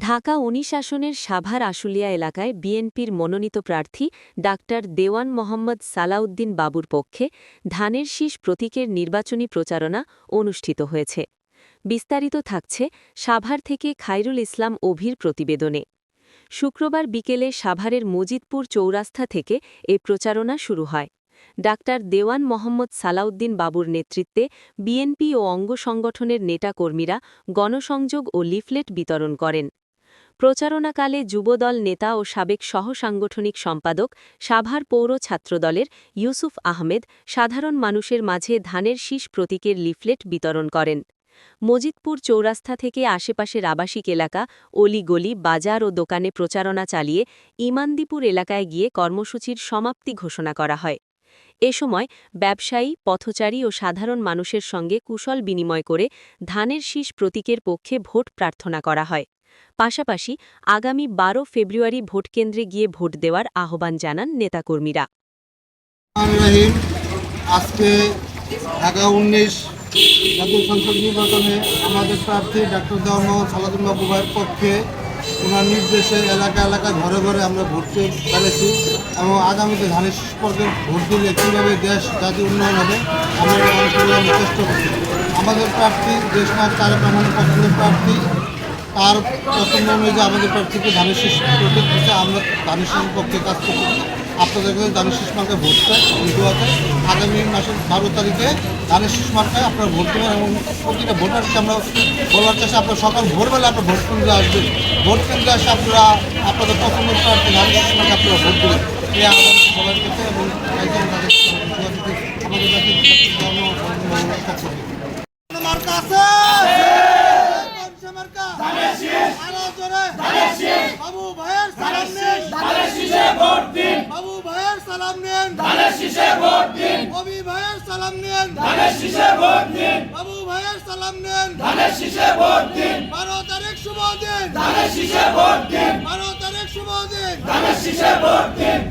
ঢাকা ১৯ আসনের সাভার আশুলিয়া এলাকায় বিএনপির মনোনীত প্রার্থী ডাক্তার দেওয়ান মোহাম্মদ সালাউদ্দিন বাবুর পক্ষে ধানের শীষ প্রতীকের নির্বাচনী প্রচারণা অনুষ্ঠিত হয়েছে। বিস্তারিত থাকছে সাভার থেকে খায়রুল ইসলাম অভির প্রতিবেদনে। শুক্রবার বিকেলে সাভারের মজিদপুর চৌরাস্তা থেকে এ প্রচারণা শুরু হয়। ডাক্তার দেওয়ান মোহাম্মদ সালাউদ্দিন বাবুর নেতৃত্বে বিএনপি ও অঙ্গ সংগঠনের নেতাকর্মীরা গণসংযোগ ও লিফলেট বিতরণ করেন। প্রচারণাকালে যুবদল নেতা ও সাবেক সহসাংগঠনিক সম্পাদক সাভার পৌর ছাত্রদলের ইউসুফ আহমেদ সাধারণ মানুষের মাঝে ধানের শীষ প্রতীকের লিফলেট বিতরণ করেন। মজিদপুর চৌরাস্তা থেকে আশেপাশের আবাসিক এলাকা, অলিগলি, বাজার ও দোকানে প্রচারণা চালিয়ে ইমানদীপুর এলাকায় গিয়ে কর্মসূচির সমাপ্তি ঘোষণা করা হয়। এ সময় ব্যবসায়ী, পথচারী ও সাধারণ মানুষের সঙ্গে কুশল বিনিময় করে ধানের শীষ প্রতীকের পক্ষে ভোট প্রার্থনা করা হয়। পাশাপাশি আগামী ১২ ফেব্রুয়ারি ভোটকেন্দ্রে গিয়ে ভোট দেওয়ার আহ্বান জানান নেতাকর্মীরা। আজকে ঢাকা ১৯ জাতীয় সংসদ নির্বাচনে আমাদের প্রার্থী ডাক্তার দেওয়ান মোহাম্মদ সালাউদ্দিন বাবু ভাইয়ের পক্ষে ওনার নির্দেশে এলাকা ঘরে ঘরে আমরা ভোট চালিয়েছি এবং আগামীতে ধানের শীষ পর্যন্ত ভোট দিলে কীভাবে দেশ জাতি উন্নয়ন হবে আমরা চেষ্টা করছি। আমাদের প্রার্থী দেশ নায়ক তারেক রহমানের পছন্দের প্রার্থী, তার পছন্দ অনুযায়ী আমাদের প্রার্থীকে ধানের শীষ প্রতীক দিতে আমরা ধানের শীষের পক্ষে কাজ করছি। আপনাদের কাছে ধানের শীষ মার্কায় ভোট চাই দোয়াতে আগামী মাসের ১২ তারিখে ধানের শীষ মার্কায় আপনারা ভোট দেবেন এবং প্রতিটা ভোটারকে আমরা বলার চেষ্টা আপনারা সকাল ভোরবেলা আপনার ভোট কেন্দ্রে আসবেন। ভোট কেন্দ্রে আসে আপনারা আপনাদের পছন্দের প্রার্থী ধানের শীষ মার্কায় আপনারা ভোট দেবেন। এই আমাদের সবার কাছে এবং আমাদের কাছে বাবু ভাইয়ের সালাম নেন, বাবু ভাইয়ের সালাম নেন, কবি ভাইয়ের সালাম নেন, বাবু ভাইয়ের সালাম নেন, ১২ তারিখ শুভ দিন, ১২ তারিখ শুভ দিন।